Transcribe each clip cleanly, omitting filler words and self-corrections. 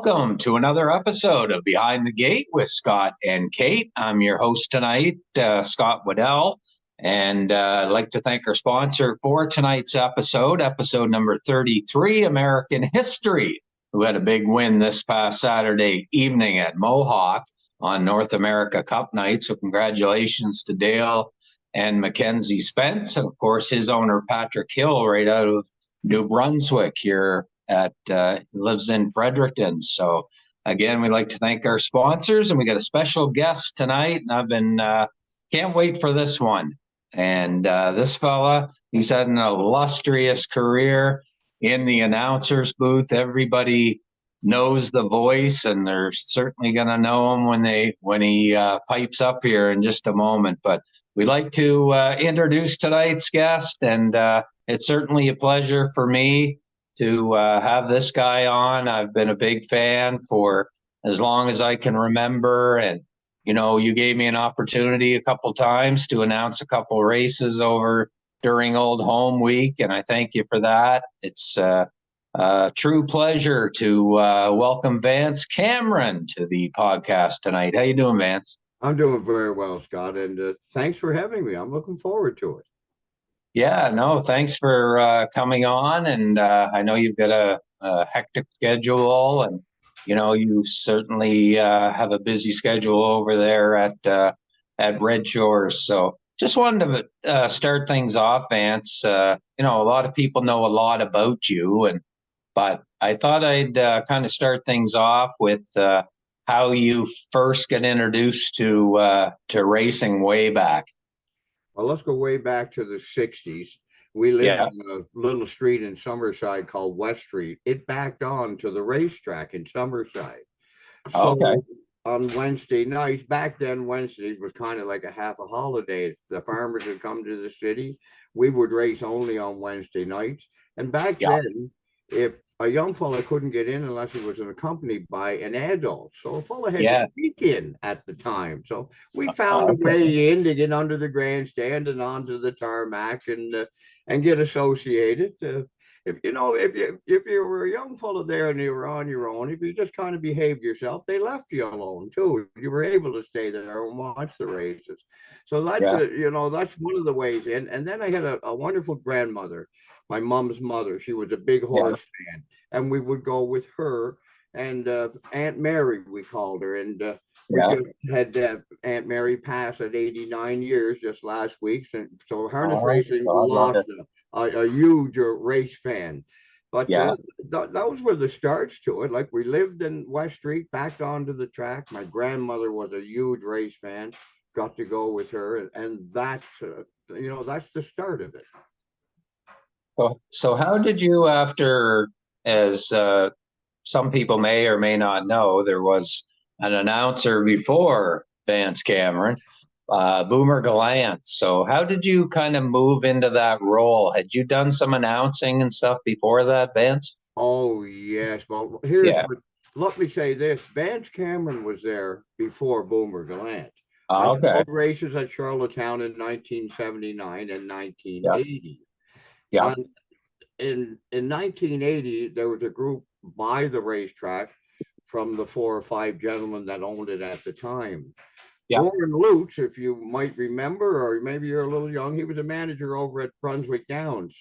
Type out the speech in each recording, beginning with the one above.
Welcome to another episode of Behind the Gate with Scott and Kate. I'm your host tonight, Scott Waddell, and I'd like to thank our sponsor for tonight's episode number 33, American History, who had a big win this past Saturday evening at Mohawk on North America Cup night. So congratulations to Dale and Mackenzie Spence, and of course his owner, Patrick Hill, right out of New Brunswick here. Lives in Fredericton. So again, we'd like to thank our sponsors, and we got a special guest tonight, and I've been can't wait for this one. And this fella, he's had an illustrious career in the announcer's booth. Everybody knows the voice, and they're certainly going to know him when he pipes up here in just a moment. But we'd like to introduce tonight's guest, and it's certainly a pleasure for me to have this guy on. I've been a big fan for as long as I can remember. And, you know, you gave me an opportunity a couple times to announce a couple races over during Old Home Week, and I thank you for that. It's a true pleasure to welcome Vance Cameron to the podcast tonight. How you doing, Vance? I'm doing very well, Scott, and thanks for having me. I'm looking forward to it. Yeah, no, thanks for coming on. And I know you've got a hectic schedule, and, you know, you certainly have a busy schedule over there at Red Shores. So just wanted to start things off, Vance. You know, a lot of people know a lot about you, but I thought I'd kind of start things off with how you first got introduced to racing way back. Well, let's go way back to the 60s. We lived in a little street in Summerside called West Street. It backed on to the racetrack in Summerside. So on Wednesday nights, back then, Wednesdays was kind of like a half a holiday. If the farmers would come to the city, we would race only on Wednesday nights. And back then, if a young fella couldn't get in unless he was accompanied by an adult. So a fella had to sneak in at the time. So we found a way in to get under the grandstand and onto the tarmac and get associated. If you were a young fella there and you were on your own, if you just kind of behaved yourself, they left you alone too. You were able to stay there and watch the races. So that's that's one of the ways in. And then I had a wonderful grandmother, my mom's mother. She was a big horse fan, and we would go with her and Aunt Mary, we called her. And we just had Aunt Mary pass at 89 years just last week. And so harness racing lost a huge race fan. But those were the starts to it. Like, we lived in West Street, backed onto the track. My grandmother was a huge race fan. Got to go with her, and that's that's the start of it. So how did you, after, as some people may or may not know, there was an announcer before Vance Cameron, Boomer Gallant. So how did you kind of move into that role? Had you done some announcing and stuff before that, Vance? Oh, yes. Well, let me say this. Vance Cameron was there before Boomer Gallant. I did races at Charlottetown in 1979 and 1980. Yeah. In 1980, there was a group by the racetrack from the 4 or 5 gentlemen that owned it at the time. Warren Lutz, if you might remember, or maybe you're a little young, he was a manager over at Brunswick Downs.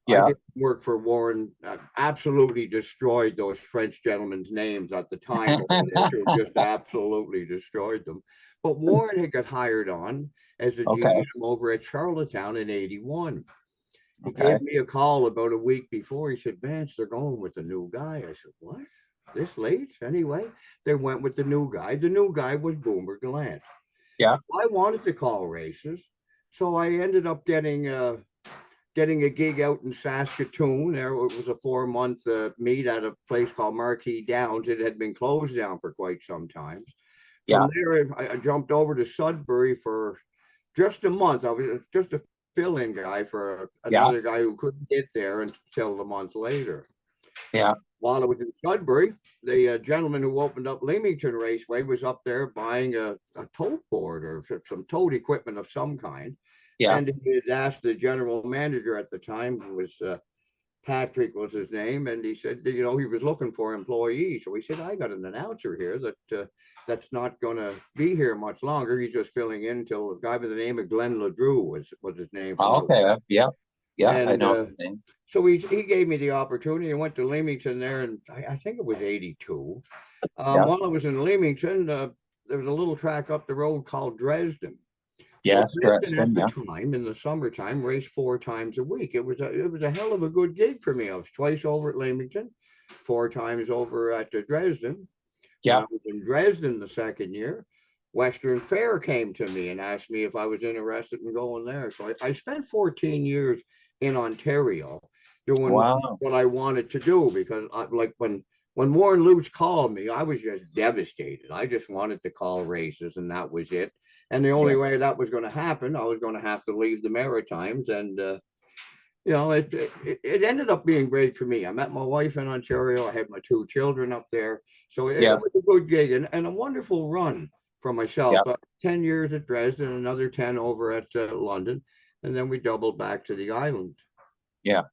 I did work for Warren. Absolutely destroyed those French gentlemen's names at the time. Just absolutely destroyed them. But Warren had got hired on as a GM over at Charlottetown in 81. He gave me a call about a week before. He said, "Vance, they're going with a new guy." I said, "What? This late?" Anyway, they went with the new guy. The new guy was Boomer Gallant. Yeah. I wanted to call races, so I ended up getting a gig out in Saskatoon. There it was a 4-month meet at a place called Marquee Downs. It had been closed down for quite some time. From there, I jumped over to Sudbury for just a month. I was just a fill-in guy for another guy who couldn't get there until a month later. While I was in Sudbury, the gentleman who opened up Leamington Raceway was up there buying a tote board or some tote equipment of some kind. And he had asked the general manager at the time, who was Patrick was his name, and he said, you know, he was looking for employees. So he said, I got an announcer here that's not going to be here much longer. He's just filling in till a guy by the name of Glenn LeDrew was his name. Okay. Yeah. Yeah. I And know his name. so he gave me the opportunity. I went to Leamington there, and I think it was 82. Yeah. While I was in Leamington, there was a little track up the road called Dresden. Yeah, Dresden at the time, in the summertime, raced 4 times a week. It was a hell of a good gig for me. I was twice over at Leamington, 4 times over at Dresden. Yeah. When I was in Dresden the second year, Western Fair came to me and asked me if I was interested in going there. So I spent 14 years in Ontario doing what I wanted to do, because like when Warren Lutz called me, I was just devastated. I just wanted to call races, and that was it. And the only way that was going to happen, I was going to have to leave the Maritimes. And you know, it ended up being great for me. I met my wife in Ontario. I had my 2 children up there. So it was a good gig and a wonderful run for myself. 10 years at Dresden, another 10 over at London, and then we doubled back to the island. Yeah.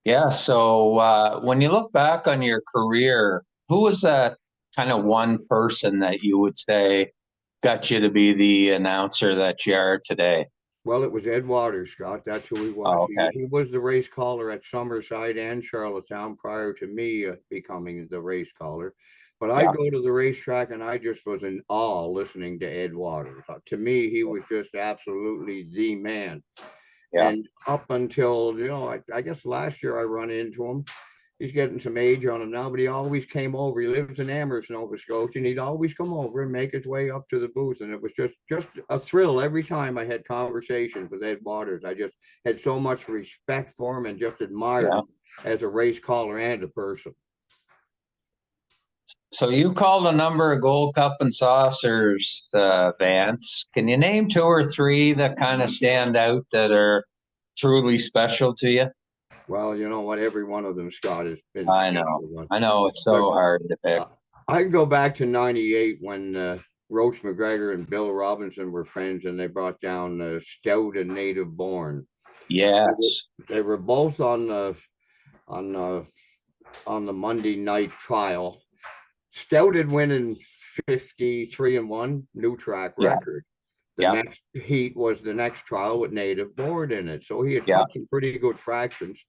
Yeah. So when you look back on your career, who was that kind of one person that you would say got you to be the announcer that you are today? Well, it was Ed Waters, Scott. That's who he was. Oh, okay. He was the race caller at Summerside and Charlottetown prior to me becoming the race caller. But I go to the racetrack and I just was in awe listening to Ed Waters. To me, he was just absolutely the man. Yeah. And up until, you know, I guess last year I run into him. He's getting some age on him now, but he always came over. He lives in Amherst, Nova Scotia, and he'd always come over and make his way up to the booth. And it was just a thrill every time I had conversations with Ed Waters. I just had so much respect for him and just admired him as a race caller and a person. So you called a number of Gold Cup and Saucers, Vance. Can you name 2 or 3 that kind of stand out that are truly special to you? Well, you know what? Every one of them, Scott, has been. I know it's so hard to pick. I can go back to '98 when Roach McGregor and Bill Robinson were friends, and they brought down Stout and Native Born. Yes, they were both on the Monday night trial. Stout had winning 53-1, new track record. The next heat was the next trial with Native Born in it. So he had got some pretty good fractions.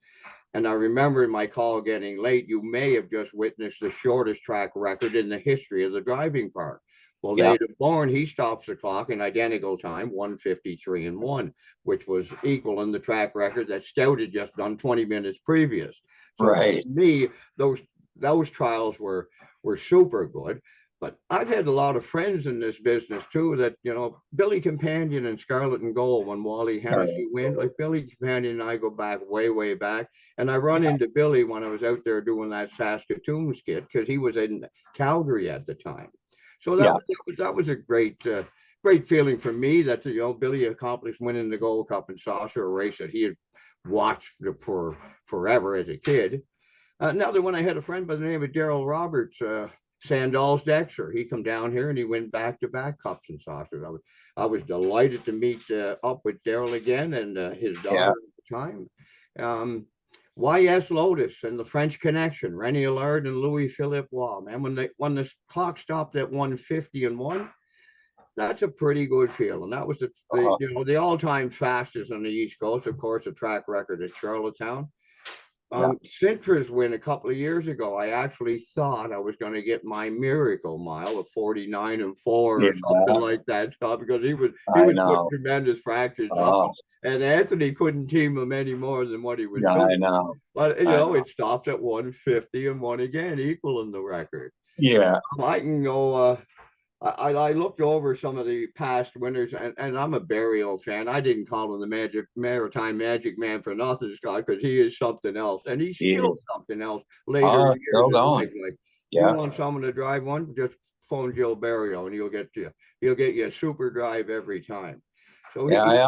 And I remember in my call getting late, you may have just witnessed the shortest track record in the history of the driving park. Well, Native Born, he stops the clock in identical time, 1:53-1, which was equal in the track record that Stout had just done 20 minutes previous. So for me, those trials were super good. But I've had a lot of friends in this business too that, you know, Billy Companion and Scarlet and Gold, when Wally Hennessy went, like Billy Companion and I go back way back. And I run into Billy when I was out there doing that Saskatoon skit, because he was in Calgary at the time. So that was a great feeling for me that, you know, Billy accomplished winning the Gold Cup and Saucer, a race that he had watched for forever as a kid. Now that when I had a friend by the name of Daryl Roberts, Sandals Dexter, he come down here and he went back-to-back cups and saucers. I was delighted to meet up with Daryl again and his daughter at the time. YS Lotus and the French Connection, Rennie Allard and Louis Philippe Wall. Man, when the clock stopped at 1:50-1, that's a pretty good feeling. That was the all-time fastest on the East Coast. Of course, a track record at Charlottetown. Cintra's win a couple of years ago, I actually thought I was going to get my miracle mile of 49-4 or something like that, Scott, because he was putting tremendous fractions up. And Anthony couldn't team him any more than what he was doing. I know. But, you know, it stopped at 1:50-1 again, equaling the record. Yeah. I can go... I looked over some of the past winners, and I'm a Barrio fan. I didn't call him the Maritime Magic Man for nothing, Scott, because he is something else, and he's still something else later in years in life. Like, you want someone to drive one, just phone Joe Barrio, and he'll get you a super drive every time. So I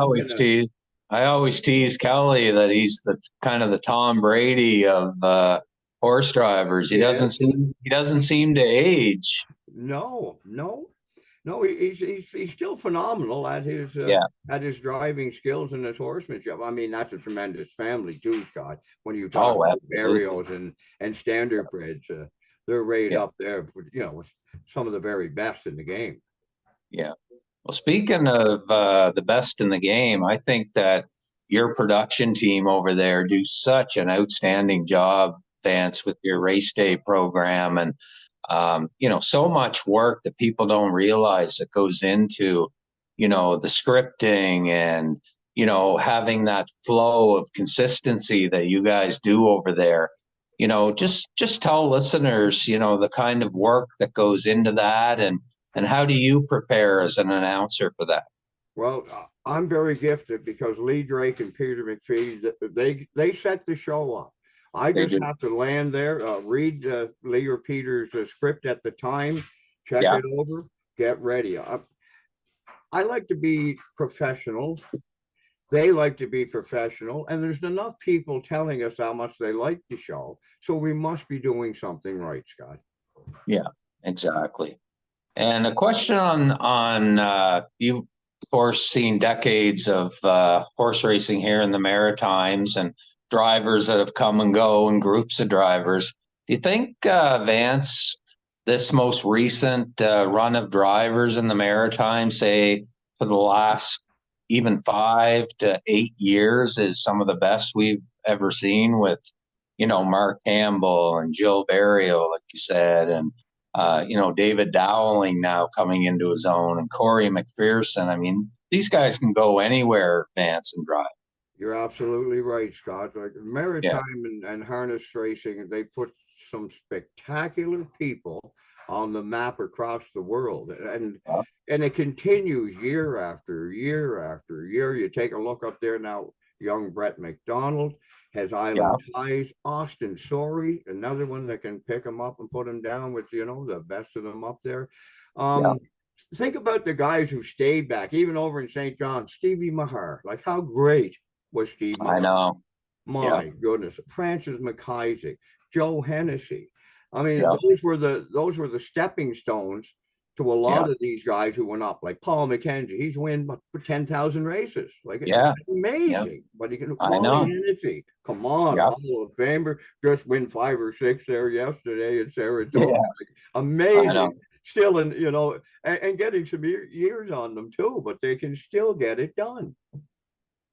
always tease Kelly that he's the kind of the Tom Brady of horse drivers. He doesn't seem to age. No. No, he's still phenomenal Yeah. at his driving skills and his horsemanship. I mean, that's a tremendous family too, Scott. When you talk Oh, about absolutely. Barrios and standardbreds, they're right Yeah. up there, with some of the very best in the game. Yeah. Well, speaking of the best in the game, I think that your production team over there do such an outstanding job, Vance, with your race day program, and so much work that people don't realize that goes into, the scripting and having that flow of consistency that you guys do over there. Just tell listeners, the kind of work that goes into that, and how do you prepare as an announcer for that? Well, I'm very gifted because Lee Drake and Peter McPhee, they set the show up. I They just do. have to land there, read Lee or Peter's script at the time, check Yeah. it over, get ready. I like to be professional. They like to be professional, and there's enough people telling us how much they like the show, so we must be doing something right, Scott. Yeah, exactly. And a question on you've of course seen decades of horse racing here in the Maritimes and drivers that have come and go and groups of drivers. Do you think Vance, this most recent run of drivers in the Maritime, say for the last even 5 to 8 years, is some of the best we've ever seen with, Mark Campbell and Jill Barrio, like you said, and David Dowling now coming into his own, and Corey McPherson. I mean, these guys can go anywhere, Vance, and drive. You're absolutely right, Scott. Like Yeah. maritime and harness racing, they put some spectacular people on the map across the world, and it continues year after year after year. You take a look up there now. Young Brett McDonald has Yeah. island ties. Austin Sorey, another one that can pick him up and put him down with the best of them up there. Yeah. Um, think about the guys who stayed back, even over in St. John. Stevie Mahar, like how great was Steve I Mahar? know. Yeah. My goodness, Francis McIsaac, Joe Hennessy. I mean, Yeah. those were the stepping stones to a Yeah. lot of these guys who went up, like Paul McKenzie. He's won for 10,000 races. Like it's Yeah. Yeah. amazing. But he can I Wally know. Hennessy. Come on, Yeah. Hall of Famer. Just win 5 or 6 there yesterday in Saratoga. Yeah. Like, I know. amazing. Still and getting some years on them too, but they can still get it done.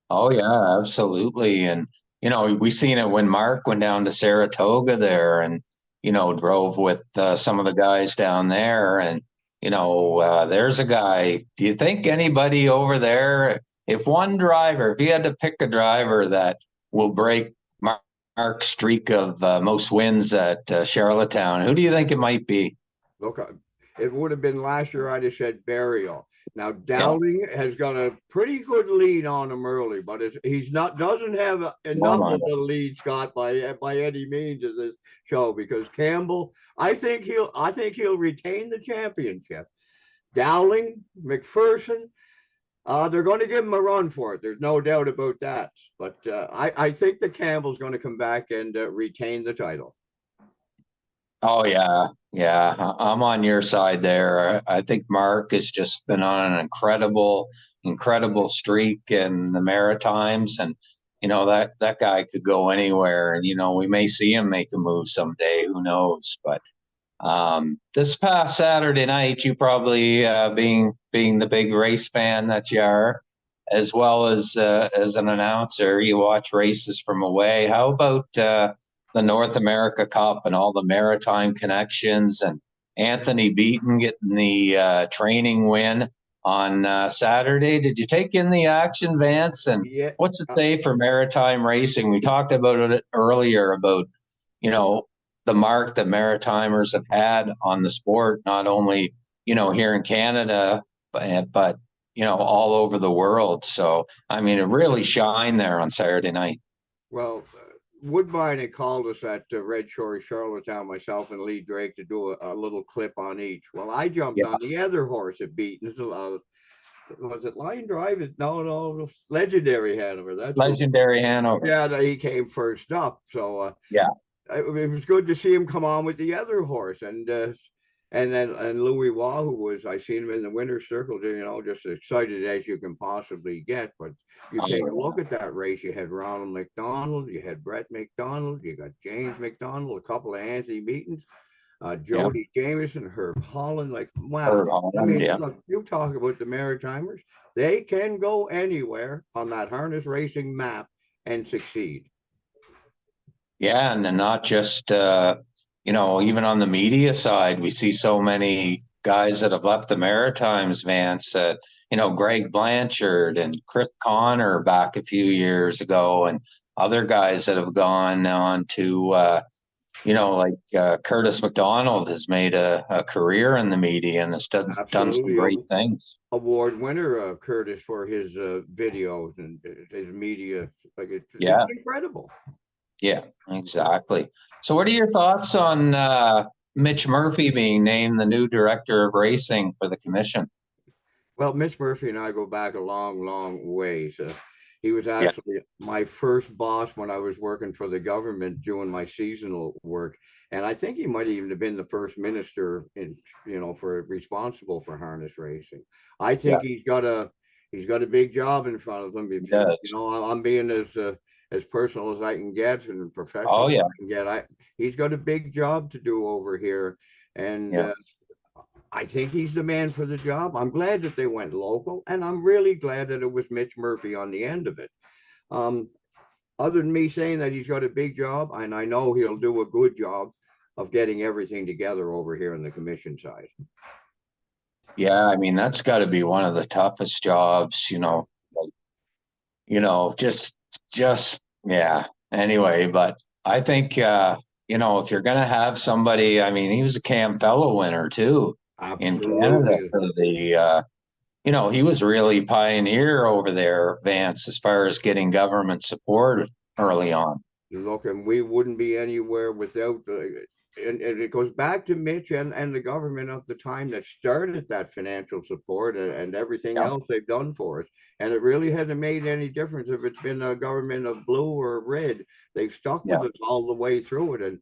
Oh yeah, absolutely. And we seen it when Mark went down to Saratoga there, and drove with some of the guys down there. And there's a guy. Do you think anybody over there, if one driver, if you had to pick a driver that will break Mark's streak of most wins at Charlottetown, who do you think it might be? Look, it would have been last year. I'd have said Burial. Now Yeah. Dowling has got a pretty good lead on him early, but he's not doesn't have Oh enough my of God. a lead, Scott, by any means of this show. Because Campbell, I think he'll retain the championship. Dowling, McPherson, they're going to give him a run for it. There's no doubt about that. But I think the Campbell's going to come back and retain the title. Oh yeah, yeah. I'm on your side there. I think Mark has just been on an incredible streak in the Maritimes, and that guy could go anywhere. And we may see him make a move someday. Who knows? But this past Saturday night, you probably being the big race fan that you are, as well as an announcer, you watch races from away. How about the North America Cup and all the maritime connections, and Anthony Beaton getting the training win on Saturday? Did you take in the action, Vance? And Yeah, what's it say for maritime racing? We talked about it earlier about you know the mark that Maritimers have had on the sport, not only here in Canada, but all over the world. So I mean, it really shined there on Saturday night. well, Woodbine had called us at Red Shore, Charlottetown, myself and Lee Drake to do a little clip on each. Well, I jumped Yeah, on the other horse at Beaton's. Was it Line Drive? No, Legendary Hanover. That's who. legendary Hanover. Yeah, he came first up. So Yeah, it was good to see him come on with the other horse, and And Louis Wahoo I seen him in the winner's circle, just as excited as you can possibly get. But you take a look at that race. You had Ronald McDonald, you had Brett McDonald, you got James McDonald, a couple of Anthony Meetons, Jody Jameson, Herb Holland. Like, wow. Herb Holland, I mean, look, you talk about the Maritimers. They can go anywhere on that harness racing map and succeed. Yeah, and then not just even on the media side, we see so many guys that have left the Maritimes, Vance, that, Greg Blanchard and Chris Connor back a few years ago, and other guys that have gone on to, Curtis McDonald has made a career in the media and has done some great things. Award winner, Curtis, for his videos and his media. Like, it's incredible. Yeah, exactly. So what are your thoughts on Mitch Murphy being named the new director of racing for the commission? Well, Mitch Murphy and I go back a long, long ways. He was actually my first boss when I was working for the government doing my seasonal work. And I think he might even have been the first minister responsible for harness racing. I think he's got a big job in front of him. I'm being as personal as I can get and professional as I can get. He's got a big job to do over here. And I think he's the man for the job. I'm glad that they went local, and I'm really glad that it was Mitch Murphy on the end of it. Other than me saying that he's got a big job, and I know he'll do a good job of getting everything together over here on the commission side. Yeah, I mean, that's got to be one of the toughest jobs, Anyway, but I think, if you're going to have somebody, I mean, he was a Cam Fellow winner too. Absolutely. In Canada for the, he was really pioneer over there, Vance, as far as getting government support early on. Look, and we wouldn't be anywhere without and it goes back to Mitch and the government of the time that started that financial support and everything else they've done for us. And it really hasn't made any difference if it's been a government of blue or red. They've stuck with us all the way through it. And,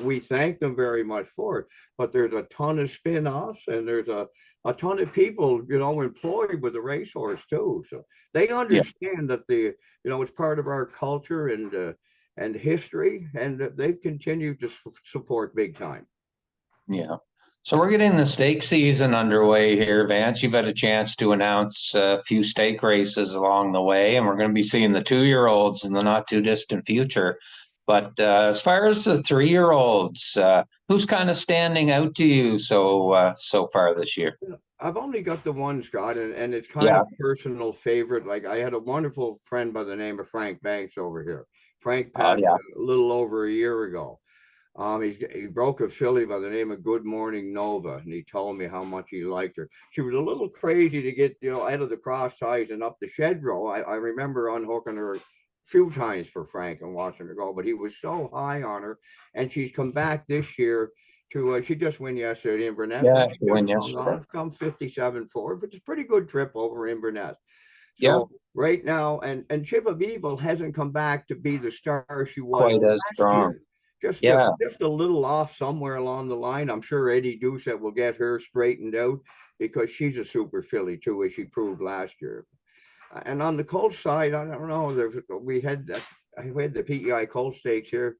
we thank them very much for it. But there's a ton of spin-offs and there's a ton of people, employed with the racehorse too. So they understand that it's part of our culture and history, and they've continued to support big time. Yeah. So we're getting the stake season underway here, Vance. You've had a chance to announce a few stake races along the way, and we're going to be seeing the 2-year-olds in the not too distant future. But as far as the 3-year-olds, who's kind of standing out to you so far this year? I've only got the one, Scott, and it's kind of a personal favorite. Like, I had a wonderful friend by the name of Frank Banks over here. Frank passed a little over a year ago. He broke a filly by the name of Good Morning Nova, and he told me how much he liked her. She was a little crazy to get, out of the cross ties and up the shed row. I remember unhooking her a few times for Frank and watching her go, but he was so high on her. And she's come back this year to, she just won yesterday at Inverness. Yeah, she won yesterday. Come 57-4, but it's a pretty good trip over Inverness. So right now, and Chip of Evil hasn't come back to be the star she was quite as strong. Just a little off somewhere along the line. I'm sure Eddie Doucette will get her straightened out because she's a super filly too, as she proved last year. And on the colt side, I don't know. We had the PEI Colt Stakes here.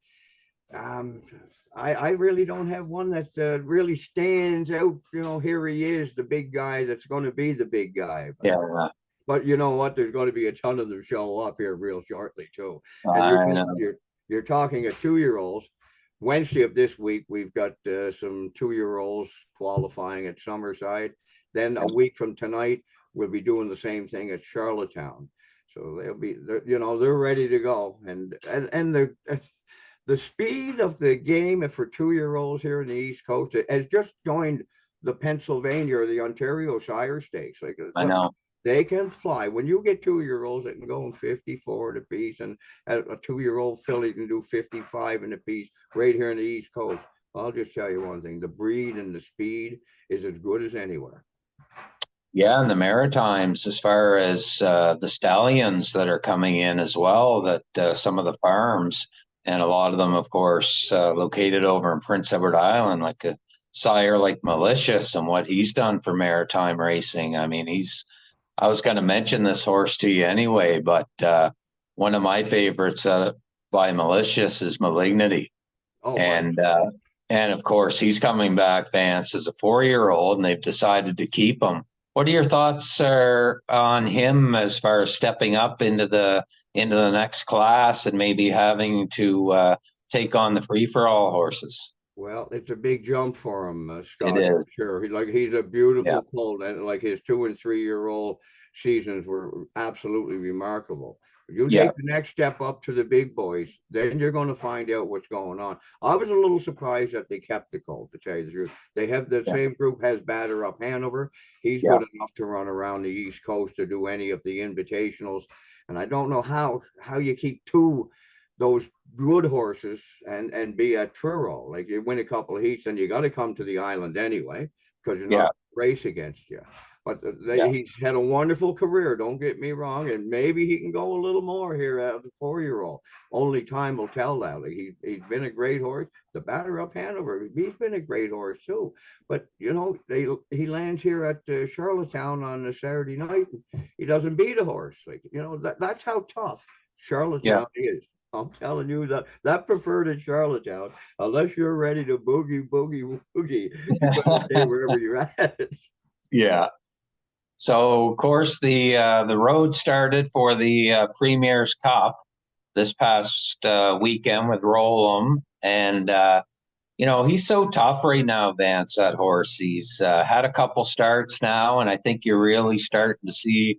I really don't have one that really stands out. Here he is, the big guy that's going to be the big guy. But you know what? There's going to be a ton of them show up here real shortly too. And you're talking at 2-year-olds. Wednesday of this week, we've got some 2-year-olds qualifying at Summerside. Then a week from tonight, we'll be doing the same thing at Charlottetown. So they're ready to go. And the speed of the game for 2-year-olds here in the East Coast has just joined the Pennsylvania or the Ontario Shire Stakes. I know. They can fly. When you get 2-year-olds that can go in 54 at a piece, and a 2-year-old filly can do 55 in a piece right here in the East Coast. I'll just tell you one thing: the breed and the speed is as good as anywhere. Yeah, and the Maritimes, as far as the Stallions that are coming in as well, that some of the farms, and a lot of them, of course, located over in Prince Edward Island, like sire like Malicious and what he's done for maritime racing. I mean, I was going to mention this horse to you anyway, but one of my favorites by Malicious is Malignity. Oh, And of course, he's coming back, Vance, as a 4-year-old, and they've decided to keep him. What are your thoughts on him as far as stepping up into the next class and maybe having to take on the free for all horses? well, it's a big jump for him, It Scott, is. for sure. He's a Yeah. beautiful colt, and like his 2 and 3-year-old seasons were absolutely remarkable. You Yeah. take the next step up to the big boys, then you're going to find out what's going on. I was a little surprised that they kept the colt, to tell you the truth. They have the Yeah. same group has Batter Up Hanover. He's good enough to run around the East Coast to do any of the invitationals, and I don't know how you keep those good horses and be at Truro. Like, you win a couple of heats, and you got to come to the island anyway, because you're not race against you. But he's had a wonderful career, don't get me wrong, and maybe he can go a little more here at the 4-year-old. Only time will tell that. Like, he's been a great horse. The Batter Up Hanover, he's been a great horse too. But he lands here at Charlottetown on a Saturday night, and he doesn't beat a horse. Like, that's how tough Charlottetown is. I'm telling you that preferred in Charlottetown, unless you're ready to boogie, boogie, boogie, you better stay wherever you're at. Yeah. So of course the road started for the Premier's Cup this past weekend with Rollum, and he's so tough right now, Vance. That horse, he's had a couple starts now, and I think you're really starting to see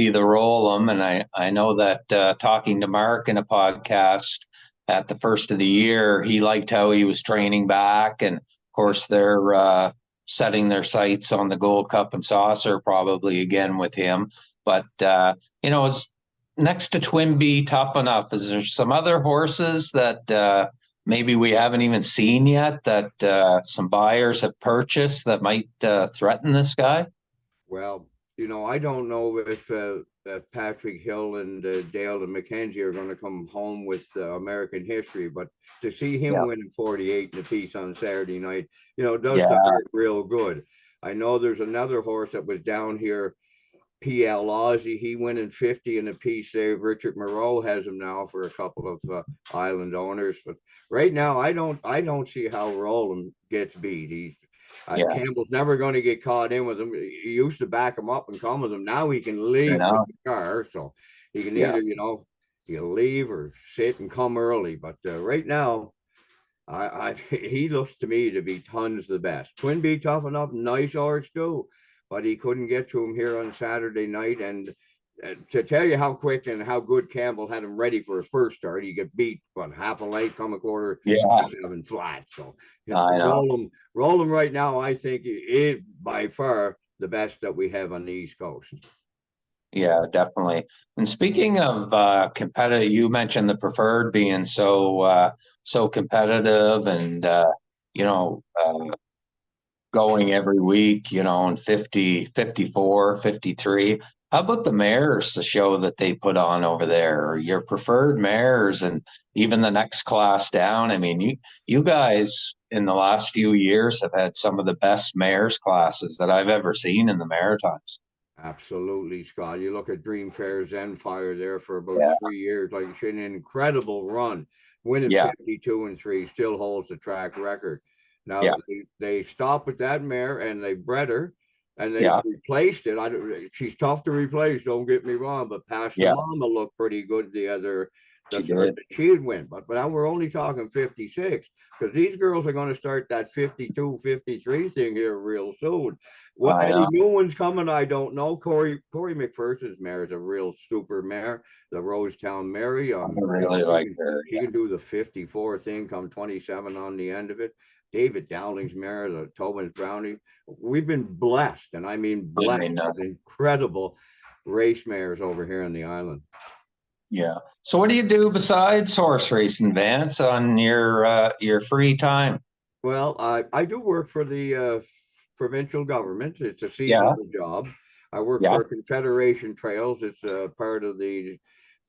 the Rollum. And I know that talking to Mark in a podcast at the first of the year, he liked how he was training back, and of course they're setting their sights on the Gold Cup and Saucer probably again with him. But is next to Twinbee tough enough? Is there some other horses that maybe we haven't even seen yet that some buyers have purchased that might threaten this guy? Well, I don't know if Patrick Hill and Dale and Mackenzie are going to come home with American history, but to see him winning 48 in a piece on Saturday night, does hurt real good. I know there's another horse that was down here, PL Aussie. He winning 50 in a piece there. Richard Moreau has him now for a couple of island owners, but right now I don't see how Roland gets beat. Campbell's never going to get caught in with him. He used to back him up and come with him. Now he can leave with the car, so he can either he'll leave or sit and come early. But right now, he looks to me to be tons the best. Twinbee tough enough, nice horse too, but he couldn't get to him here on Saturday night. And to tell you how quick and how good Campbell had him ready for his first start, he get beat half a length, come a quarter, 7 flat. So roll him right now. I think is by far the best that we have on the East Coast. Yeah, definitely. And speaking of competitive, you mentioned the preferred being so competitive and going every week, in 50, 54, 53. How about the mares, the show that they put on over there, or your preferred mares and even the next class down? I mean, you guys in the last few years have had some of the best mares classes that I've ever seen in the Maritimes. Absolutely, Scott. You look at Dream Fair Zenfire there for about 3 years, like an incredible run, winning 52 and 3, still holds the track record. Now they stopped with that mare and they bred her and they replaced it. She's tough to replace, don't get me wrong, but Pastor Mama looked pretty good the start that she'd win. But now we're only talking 56, because these girls are going to start that 52, 53 thing here real soon. What any new ones coming, I don't know. Corey McPherson's mare is a real super mare, the Rosetown Mary. I really like her. He can do the 54 thing, come 27 on the end of it. David Dowling's mare, the Tobin's Brownie. We've been blessed, and I mean blessed with incredible race mares over here on the island. Yeah. So what do you do besides horse racing, Vance, on your free time? Well, I do work for the provincial government. It's a seasonal job. I work for Confederation Trails. It's a part of the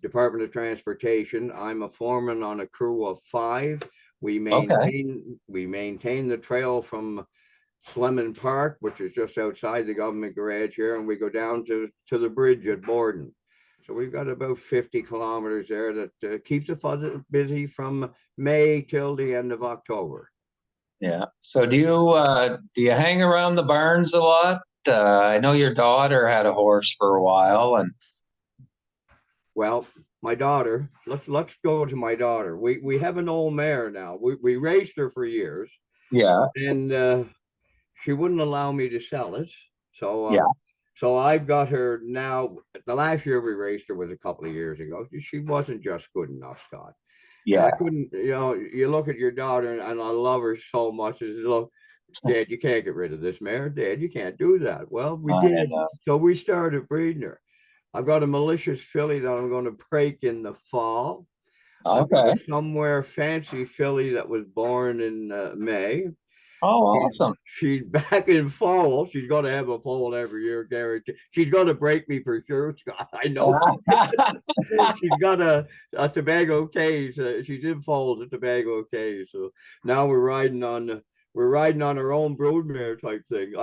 Department of Transportation. I'm a foreman on a crew of 5. We maintain the trail from Slemon Park, which is just outside the government garage here, and we go down to the bridge at Borden. So we've got about 50 kilometers there that keeps us busy from May till the end of October. Yeah. So do you hang around the barns a lot? I know your daughter had a horse for a while, and well, my daughter. Let's go to my daughter. We have an old mare now. We raced her for years. yeah, And she wouldn't allow me to sell it. So yeah, so I've got her now. The last year we raced her was a couple of years ago. She wasn't just good enough, Scott. And yeah. I couldn't, you look at your daughter and I love her so much. Is look, Dad, you can't get rid of this mare. Dad, you can't do that. Well, we I did. know. So we started breeding her. I've got a malicious filly that I'm going to break in the fall. I've got Okay. a somewhere fancy filly that was born in May. Oh, She's awesome. she's back in fall. She's going to have a foal every year, guaranteed. She's going to break me for sure, Scott. I know. She's got a Tobago case. She's in foals, a Tobago case. So now we're riding on our own broodmare type thing.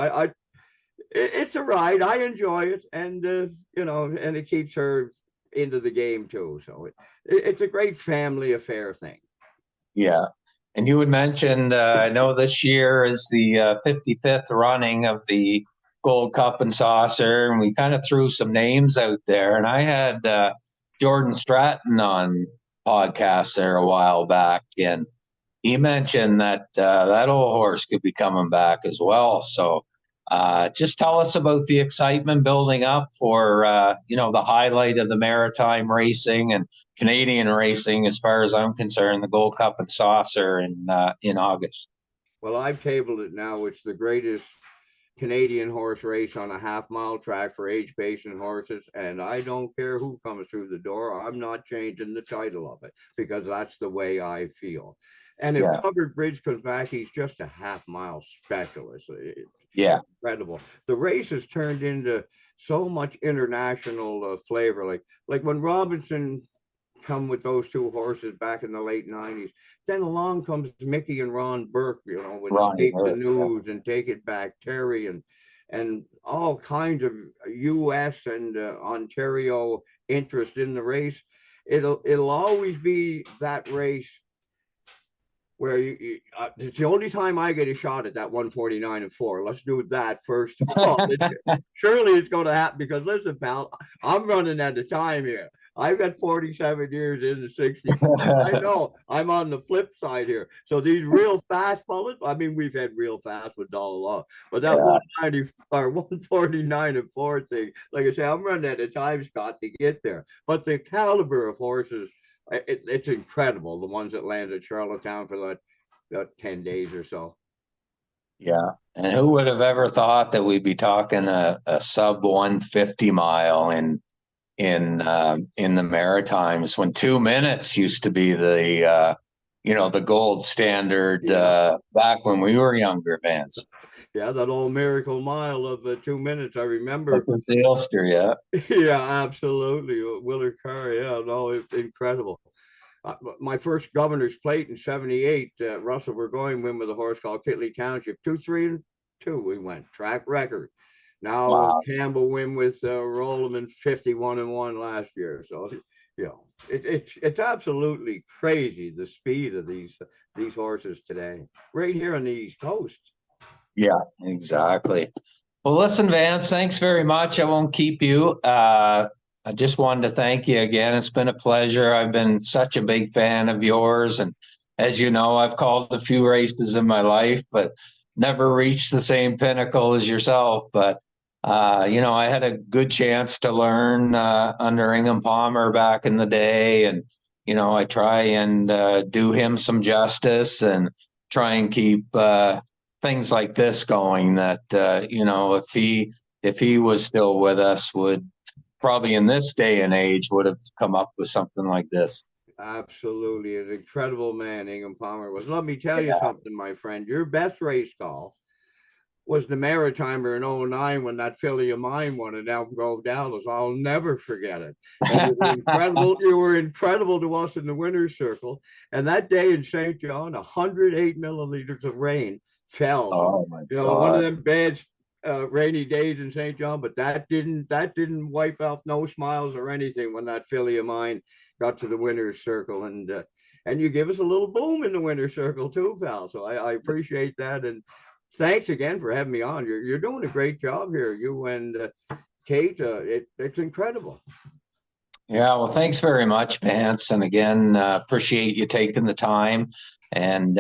It's a ride. I enjoy it, and and it keeps her into the game too. So it's a great family affair thing. Yeah. And you had mentioned, I know this year is the 55th running of the Gold Cup and Saucer, and we kind of threw some names out there. And I had Jordan Stratton on podcast there a while back, and he mentioned that that old horse could be coming back as well. So just tell us about the excitement building up for the highlight of the maritime racing and Canadian racing, as far as I'm concerned, the Gold Cup and Saucer in August. Well, I've tabled it now. It's the greatest Canadian horse race on a half-mile track for age-patient horses, and I don't care who comes through the door. I'm not changing the title of it because that's the way I feel. And if Yeah, Covered Bridge comes back, he's just a half-mile specialist. yeah, Incredible. The race has turned into so much international flavor. Like when Robinson come with those two horses back in the late 90s. Then along comes Mickey and Ron Burke, with Ronnie Escape the Hurt. Yeah. News and Take It Back Terry and all kinds of U.S. and Ontario interest in the race. It'll always be that race where it's the only time I get a shot at that 149-4. Let's do that first of all. Surely it's going to happen because listen, pal, I'm running out of time here. I've got 47 years in the 60s. I know I'm on the flip side here. So these real fast bullets, I mean, we've had real fast with Dollar Law, but that Yeah. 190 or 149-4 thing, like I say, I'm running out of time, Scott, to get there. But the caliber of horses, it's incredible. The ones that landed at Charlottetown for that 10 days or so. Yeah. And who would have ever thought that we'd be talking a sub 150 mile in the Maritimes, when 2 minutes used to be the gold standard back when we were younger, Vance. Yeah, that old miracle mile of 2 minutes. I remember. The Ulster, yeah. Yeah, absolutely. Willard Carr. Yeah, no, it's incredible. My first governor's plate in '78, Russell Burgoyne win with a horse called Kitley Township. 2-3-2 we went. Track record. Now Wow. Campbell win with Rolleman 51-1 last year. So it's absolutely crazy the speed of these horses today, right here on the East Coast. Yeah, exactly. Well, listen, Vance, thanks very much. I won't keep you. I just wanted to thank you again. It's been a pleasure. I've been such a big fan of yours. And as you know, I've called a few races in my life, but never reached the same pinnacle as yourself. But, I had a good chance to learn under Ingham Palmer back in the day. And, I try and do him some justice and try and keep things like this going that, if he was still with us, would probably in this day and age would have come up with something like this. Absolutely. An incredible man, Ingham Palmer was. Let me tell you something, my friend. Your best race call was the Maritimer in '09 when that filly of mine won at Elm Grove, Dallas. I'll never forget it. And you were incredible. You were incredible to us in the winner's circle. And that day in St. John, 108 milliliters of rain, fell. Oh my One of God. them bad rainy days in St. John, but that didn't wipe out no smiles or anything when that filly of mine got to the winner's circle, and you give us a little boom in the winner's circle too, pal. So I appreciate that, and thanks again for having me on. You're doing a great job here, you and Kate. It's incredible. Yeah, well, thanks very much, Vance. And again, appreciate you taking the time. And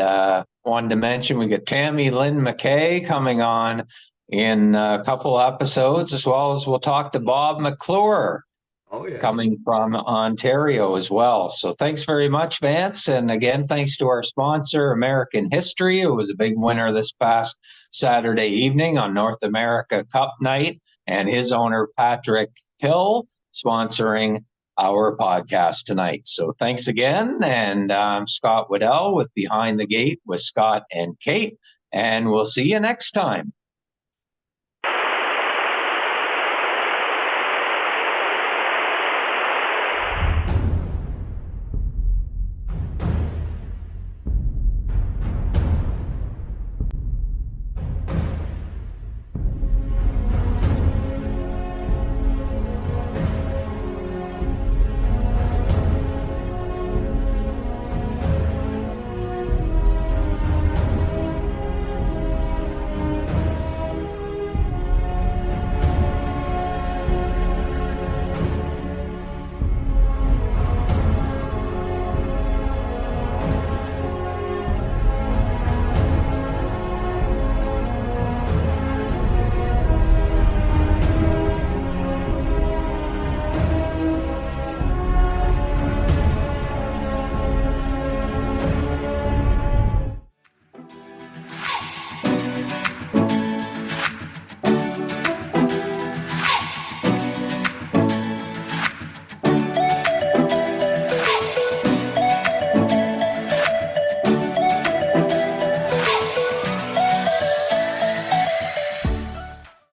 wanted to mention we got Tammy Lynn McKay coming on in a couple episodes, as well as we'll talk to Bob McClure Oh yeah. coming from Ontario as well. So thanks very much, Vance. And again, thanks to our sponsor, American History, who was a big winner this past Saturday evening on North America Cup night, and his owner, Patrick Hill, sponsoring our podcast tonight. So thanks again. And I'm Scott Waddell with Behind the Gate with Scott and Kate. And we'll see you next time.